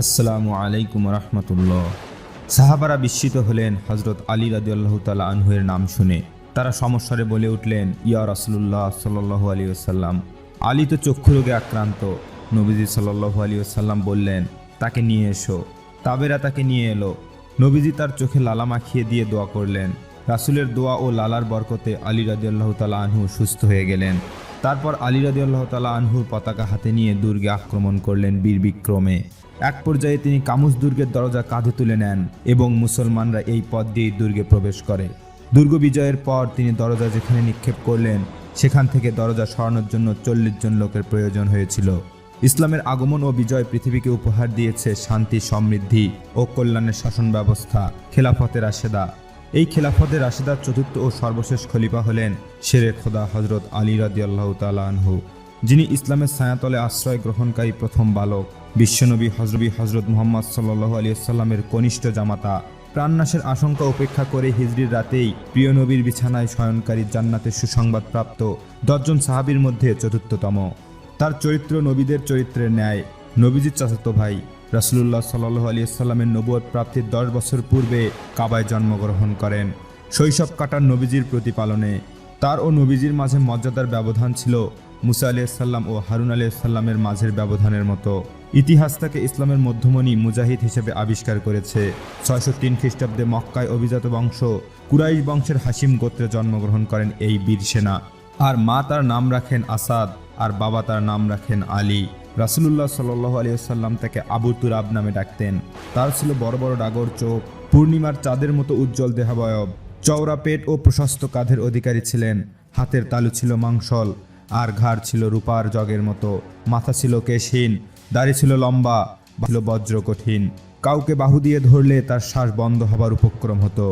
আসসালামু আলাইকুম রহমতুল্লাহ। সাহাবারা বিস্মিত হলেন হজরত আলী রাদিয়াল্লাহু তাআলা আনহুয়ের নাম শুনে। তারা সমস্বরে বলে উঠলেন, ইয়া রাসূলুল্লাহ সাল্লাল্লাহু আলাইহি ওয়াসাল্লাম, আলী তো চক্ষু রোগে আক্রান্ত। নবীজি সাল্লাল্লাহু আলাইহি ওয়াসাল্লাম বললেন, তাকে নিয়ে এসো। তাবেরা তাকে নিয়ে এলো। নবীজি তার চোখে লালা মাখিয়ে দিয়ে দোয়া করলেন। রাসূলের দোয়া ও লালার বরকতে আলী রাদিয়াল্লাহু তাআলা আনহু সুস্থ হয়ে গেলেন। তারপর আলী রাদিয়াল্লাহু তাআলা আনহুর পতাকা হাতে নিয়ে দুর্গে আক্রমণ করলেন বীর বিক্রমে। এক পর্যায়ে তিনি কামুস দুর্গের দরজা কাঁধে তুলে নেন এবং মুসলমানরা এই পথ দিয়েই দুর্গে প্রবেশ করে। দুর্গ বিজয়ের পর তিনি দরজা যেখানে নিক্ষেপ করলেন সেখান থেকে দরজা সরানোর জন্য 40 জন লোকের প্রয়োজন হয়েছিল। ইসলামের আগমন ও বিজয় পৃথিবীকে উপহার দিয়েছে শান্তি, সমৃদ্ধি ও কল্যাণের শাসন ব্যবস্থা, খেলাফতে রাশেদা। এই খেলাফতে রাশেদার চতুর্থ ও সর্বশেষ খলিফা হলেন শেরে খোদা হজরত আলী রাদিয়াল্লাহু তাআলা আনহু, যিনি ইসলামের ছায়াতলে আশ্রয় গ্রহণকারী প্রথম বালক। বিশ্বনবী হজরত মুহাম্মদ সাল্লাল্লাহু আলাইহি ওয়াসাল্লামের কনিষ্ঠ জামাতা। প্রাণনাশের আশঙ্কা উপেক্ষা করে হিজরির রাতেই প্রিয় নবীর বিছানায় শয়নকারী জান্নাতের সুসংবাদপ্রাপ্ত 10 জন সাহাবীর মধ্যে চতুর্থতম। তার চরিত্র নবীদের চরিত্রের ন্যায়। নবীজির চাচাতো ভাই রাসূলুল্লাহ সাল্লাল্লাহু আলাইহি ওয়াসাল্লামের নবুয়ত প্রাপ্তির 10 বছর পূর্বে কাবায় জন্মগ্রহণ করেন। শৈশব কাটান নবীজির প্রতিপালনে। তার ও নবীজির মাঝে মর্যাদার ব্যবধান ছিল মুসা আলাইহিস সালাম ও হারুন আলাইহিস সালামের মাঝের ব্যবধানের মতো। ইতিহাস তাকে ইসলামের মধ্যমণি মুজাহিদ হিসেবে আবিষ্কার করেছে। 603 খ্রিস্টাব্দে মক্কায় অভিজাত বংশ কুরাইশ বংশের হাসিম গোত্রে জন্মগ্রহণ করেন এই বীর সেনা। আর মা তার নাম রাখেন আসাদ, আর বাবা তার নাম রাখেন আলী। রাসূলুল্লাহ সাল্লাল্লাহু আলাইহি ওয়াসাল্লাম তাকে আবু তুরাব নামে ডাকতেন। তার ছিল বড় বড় ডাগর চোখ, পূর্ণিমার চাঁদের মতো উজ্জ্বল দেহাবয়ব, চওড়া পেট ও প্রশস্ত কাঁধের অধিকারী ছিলেন। হাতের তালু ছিল মাংসল, আর ঘাড় ছিল রূপার জগের মতো। মাথা ছিল কেশহীন, দাড়ি ছিল লম্বা, ছিল বজ্র কঠিন। কাউকে বাহু দিয়ে ধরলে তার শ্বাস বন্ধ হবার উপক্রম হতো।